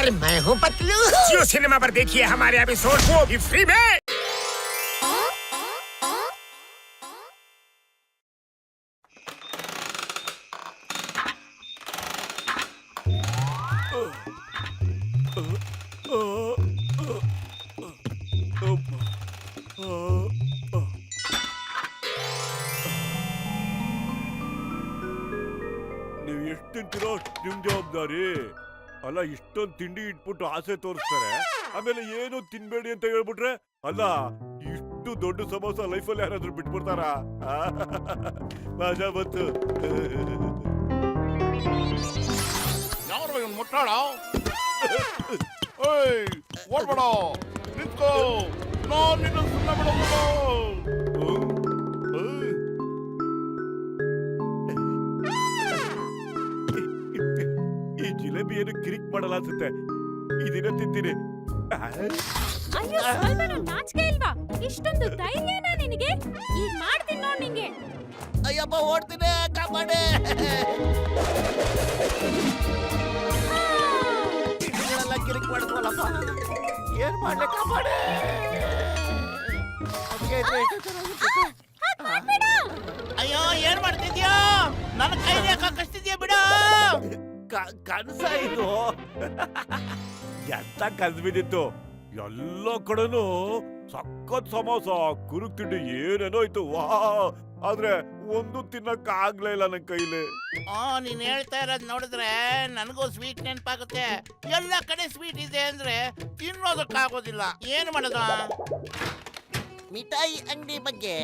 अरे मैं हूँ पतलू। जियो सिनेमा पर देखिए हमारे एपिसोड वो भी फ्री में। ನೀವು ಎಷ್ಟು ತಿಂತಿರೋ ನಿಮ್ ಜವಾಬ್ದಾರಿ ಅಲ್ಲ. ಇಷ್ಟೊಂದು ತಿಂಡಿ ಇಟ್ಬಿಟ್ಟು ಆಸೆ ತೋರಿಸ್ತಾರೆ, ಆಮೇಲೆ ಏನು ತಿನ್ಬೇಡಿ ಅಂತ ಹೇಳ್ಬಿಟ್ರೆ ಅಲ್ಲ. ಇಷ್ಟು ದೊಡ್ಡ ಸಮೋಸ ಲೈಫಲ್ಲಿ ಯಾರಾದ್ರೂ ಬಿಟ್ಬಿಡ್ತಾರ? ಮಜಾ ಬಂತು. ಯಾರು ಇವನು ಮುಟ್ಟಾಡ? ಓಡ್ಬೇಡ, ನಿಂತ್ಕೋ, ನಾನು ನಿನ್ನ ಸುಮ್ಮನೆ ಬಿಡೋದು. ಈ ಜಿಲೇಬಿ ಏನು ಕಿರಿಕ್ ಮಾಡಲ್ಲ ಅನ್ಸುತ್ತೆ. ಇದನ್ನ ತಿಂತೀನಿ. ಅಯ್ಯೋ, ಸ್ವಲ್ಪನೂ ನಾಚಿಕೆ ಇಲ್ವಾ? ಇಷ್ಟೊಂದು ಧೈರ್ಯನಾ ನಿನಗೆ? ಈಗ ಮಾಡ್ತೀನಿ ನೋಡ್ ನಿಂಗೆ. ಅಯ್ಯಪ್ಪ ಓಡ್ತೀನಿ, ಕಾಪಾಡಿ. ಇದನ್ನೆಲ್ಲ ಕಿರಿಕ್ ಮಾಡ್ಕೊಳ್ಳಪ್ಪ. ಏನ್ ಮಾಡ್ಲಿ, ಕಾಪಾಡಿ. ಅಯ್ಯೋ, ಏನ್ ಮಾಡ್ತಿದ್ಯಾ? ನನ್ನ ಕೈಲಿ ಯಾಕೆ ಕಷ್ಟಿದ್ಯಾ? ಬಿಡ. ಕನಸ ಇದು. ಎಂತ ಕನ್ಸ್ ಬಿದ್ದಿತ್ತು. ಎಲ್ಲ ಕಡೆನೂ ಸಖತ್ ಸಮೋಸ, ಕುರುಕ್ ತಿಂಡಿ ಏನೇನೋ ಇತ್ತು. ವಾ, ಆದ್ರೆ ಒಂದು ತಿನ್ನಕ್ ಆಗ್ಲೇ ಇಲ್ಲ ನನ್ ಕೈಲಿ. ನೀನ್ ಹೇಳ್ತಾ ಇರೋದ್ ನೋಡಿದ್ರೆ ನನಗೂ ಸ್ವೀಟ್ ನೆನಪಾಗುತ್ತೆ. ಎಲ್ಲ ಕಡೆ ಸ್ವೀಟ್ ಇದೆ ಅಂದ್ರೆ ತಿನ್ನೋದಕ್ಕಾಗೋದಿಲ್ಲ. ಏನ್ ಮಾಡೋದ? ಮಿಠಾಯಿ ಅಂಗಡಿ ಬಗ್ಗೆ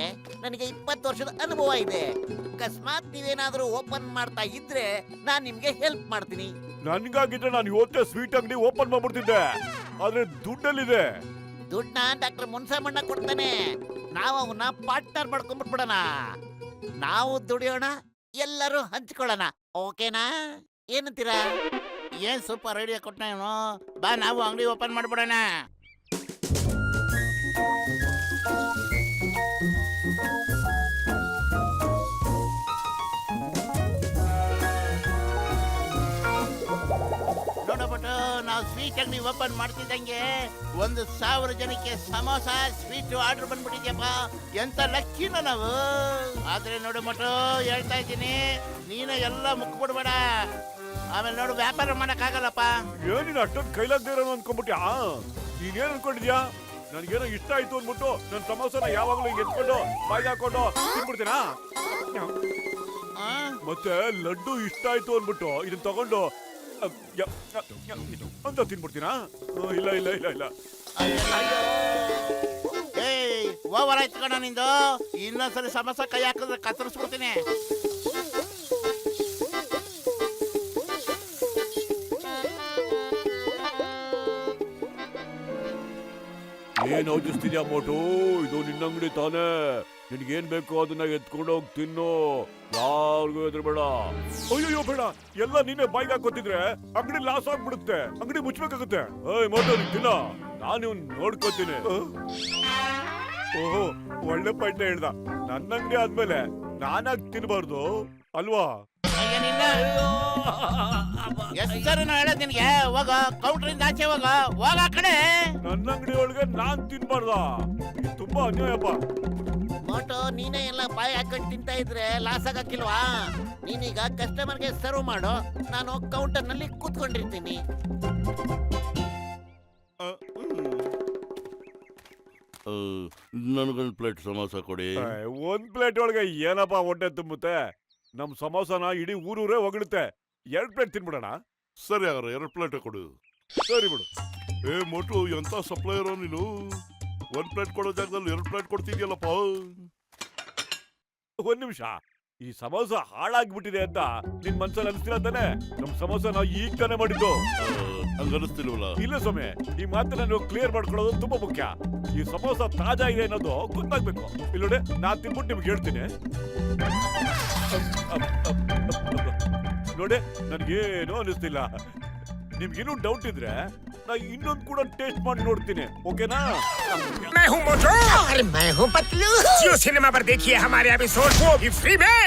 ನನಗೆ 20 ವರ್ಷದ ಅನುಭವ ಇದೆ. ಅಕಸ್ಮಾತ್ ನೀವೇನಾದ್ರೂ ಓಪನ್ ಮಾಡ್ತಾ ಇದ್ರೆ ನಾನ್ ನಿಮ್ಗೆ ಹೆಲ್ಪ್ ಮಾಡ್ತೀನಿ. ನನ್ಗಾಗಿದ್ರೆ ನಾನು ಇವತ್ತೇ ಸ್ವೀಟ್ ಅಂಗಡಿ ಓಪನ್ ಮಾಡ್ಬಿಡ್ತಿದ್ದೆ. ಆದ್ರೆ ದುಡ್ಡಲ್ಲಿದೆ. ದುಡ್ಡನ್ನ ಡಾಕ್ಟರ್ ಮುನ್ಸಾಮಣ್ಣ ಕೊಡ್ತಾನೆ. ನಾವು ಅವನ್ನ ಪಾರ್ಟ್ನರ್ ಮಾಡ್ಕೊಂಡ್ಬಿಟ್ಬಿಡೋಣ. ನಾವು ದುಡಿಯೋಣ, ಎಲ್ಲರೂ ಹಂಚ್ಕೊಳ್ಳೋಣ. ಓಕೆನಾ? ಏನಂತೀರಾ? ಏನ್ ಸೂಪರ್ ಐಡಿಯಾ ಕೊಟ್ಟ ಇವನು. ಬಾ, ನಾವು ಅಂಗಡಿ ಓಪನ್ ಮಾಡ್ಬಿಡೋಣ. ನೋಡಬಿಟ್ಟು ನಾವು ಸ್ವೀಟ್ ಅಂಗಡಿ ಓಪನ್ ಮಾಡ್ತಿದ್ದಂಗೆ 1,000 ಜನಕ್ಕೆ ಸಮೋಸ ಸ್ವೀಟ್ ಆರ್ಡರ್ ಬಂದ್ಬಿಟ್ಟಿದ್ಯಪ್ಪ. ಎಂತ ಲಕ್ಕಿನ ನಾವು. ಆದ್ರೆ ನೋಡಬಿಟ್ಟು ಹೇಳ್ತಾ ಇದ್ದೀನಿ, ನೀನು ಎಲ್ಲ ಮುಕ್ಬಿಡ್ಬೇಡ. ಆಮೇಲೆ ನೋಡು, ವ್ಯಾಪಾರ ಮಾಡಕ್ಕಾಗಲ್ಲಪ್ಪ. ಏನಿನ ಅಷ್ಟೊಂದು ಕೈಲಾಗ್ದೇ ಇರೋನು ಅನ್ಕೊಂಡ್ಬಿಟ್ಯಾ? ನೀನೇನ್ ಅನ್ಕೊಂಡಿದ್ಯಾ? ನನ್ಗೇನೋ ಇಷ್ಟ ಆಯ್ತು ಅಂದ್ಬಿಟ್ಟು ನನ್ ಸಮೋಸನ ಯಾವಾಗ್ಲೂ ಹಿಂಗ್ ಎತ್ಕೊಂಡು ಬಾಯ್ಗೆ ಹಾಕೊಂಡು ತಿನ್ಬಿಡ್ತೀನಾ? ಮತ್ತೆ ಲಡ್ಡು ಇಷ್ಟ ಆಯ್ತು ಅಂದ್ಬಿಟ್ಟು ಇದನ್ನ ತಗೊಂಡು ಅಂತ ತಿನ್ಬಿಡ್ತೀನಾ? ಇಲ್ಲ ಇಲ್ಲ ಇಲ್ಲ ಇಲ್ಲ. ಓವರ್ ಆಯ್ತು ಕಣ ನಿಂದು. ಇನ್ನೊಂದ್ಸರಿ ಸಮೋಸ ಕೈ ಹಾಕಿದ್ರೆ ಕತ್ತರಿಸ್ಬಿಡ್ತೀನಿ. ಏನ್ ಯೋಚಿಸ್ತಿದ್ಯಾ ಮೋಟು? ಇದು ನಿನ್ನ ಅಂಗಡಿ ತಾನೇ. ನಿನ್ಗೇನ್ ಬೇಕು ಅದನ್ನ ಎತ್ಕೊಂಡು ಹೋಗಿ ತಿನ್ನು. ಯಾರಿಗೂ ಎದುರು ಬೇಡ. ಅಯ್ಯೋ ಬೇಡ, ಎಲ್ಲ ನೀನೇ ಬಾಯ್ಗೆ ಹಾಕೋತಿದ್ರೆ ಅಂಗಡಿ ಲಾಸ್ ಆಗ್ಬಿಡುತ್ತೆ. ಅಂಗಡಿ ಮುಚ್ಬೇಕಾಗುತ್ತೆ. ಮೋಟು ತಿನ್ನ, ನಾನು ಇವ್ನ್ ನೋಡ್ಕೋತೀನಿ. ಓಹೋ, ಒಳ್ಳೆ ಪಾಯಿಂಟ್ ಹೇಳ್ದ. ನನ್ನ ಅಂಗಡಿ ಆದ್ಮೇಲೆ ನಾನಾಗ್ ತಿನ್ಬಾರ್ದು ಅಲ್ವಾ? ಹೆಸರು ಹೇಳೋದ್ ನಿನ್ಗೆ. ಹೋಗ, ಕೌಂಟ್ರಿಂದ ಆಚೆ ಹೋಗ ಆ ಕಡೆ. ನನ್ನ ಅಂಗಡಿ ಒಳಗೆ ನಾನ್ ತಿನ್ಬಾರ್ದ? ತುಂಬಾ ಅನ್ಯಾಯಪ್ಪ. ಮೋಟೋ, ನೀನೇ ಎಲ್ಲ ಬಾಯಿ ಹಾಕೊಂಡು ತಿಂತಾ ಇದ್ರೆ ಲಾಸ್ ಆಗಕ್ಕಿಲ್ವಾ? ನೀನೀಗ ಕಸ್ಟಮರ್ಗೆ ಸರ್ವ್ ಮಾಡು, ನಾನು ಕೌಂಟರ್ ನಲ್ಲಿ ಕೂತ್ಕೊಂಡಿರ್ತೀನಿ. ನನಗೊಂದು ಪ್ಲೇಟ್ ಸಮೋಸ ಕೊಡಿ. ಒಂದ್ ಪ್ಲೇಟ್ ಒಳಗೆ ಏನಪ್ಪಾ ಹೊಟ್ಟೆ ತುಂಬುತ್ತೆ? ನಮ್ ಸಮೋಸನ ಇಡೀ ಊರೂರೇ ಹೊಗಳುತ್ತೆ. 2 ಪ್ಲೇಟ್ ತಿನ್ಬಿಡೋಣ. ಸರಿ, ಹಾಗಾದ್ರೆ 2 ಪ್ಲೇಟ್ ಕೊಡು. ಸರಿ ಬಿಡು. ಮೋಟು, ಎಂತ ಸಪ್ಲೈಯರೋ ನೀನು. 1 ಪ್ಲೇಟ್ ಕೊಡೋ ಜಾಗದಲ್ಲಿ 2 ಪ್ಲೇಟ್ ಕೊಡ್ತಿದ್ಯಲ್ಲಪ್ಪ. ಒಂದ್ ನಿಮಿಷ, ಈ ಸಮೋಸ ಹಾಳಾಗ್ಬಿಟ್ಟಿದೆ ಅಂತ ನಿನ್ ಮನ್ಸಲ್ಲಿ ಅನಿಸ್ತಿಲ್ಲ ತಾನೆ? ನಮ್ ಸಮೋಸ ನಾವು ಈಗ ತಾನೇ ಮಾಡಿದ್ದು. ಹಂಗನಿಸ್ತಿಲ್ವಲ್ಲ? ಇಲ್ಲ ಸ್ವಾಮಿ, ಈ ಮಾತನ್ನ ನೀವು ಕ್ಲಿಯರ್ ಮಾಡ್ಕೊಳ್ಳೋದು ತುಂಬಾ ಮುಖ್ಯ. ಈ ಸಮೋಸ ತಾಜಾ ಇದೆ ಅನ್ನೋದು ಗೊತ್ತಾಗ್ಬೇಕು. ಇಲ್ಲೋಡೆ, ನಾನ್ ತಿನ್ಬಿಟ್ಟು ನಿಮ್ಗೆ ಹೇಳ್ತೀನಿ. ನೋಡಿ, ನನ್ಗೇನು ಅನಿಸ್ತಿಲ್ಲ. ನಿಮ್ಗೇನು ಡೌಟ್ ಇದ್ರೆ ನಾ ಇನ್ನೊಂದು ಕೂಡ ಟೇಸ್ಟ್ ಮಾಡಿ ನೋಡ್ತೀನಿ. ಓಕೆನಾ? मैं हूँ मोटू। अरे मैं हूँ पतलू। जियो सिनेमा पर देखिए हमारे एपिसोड वो भी फ्री में।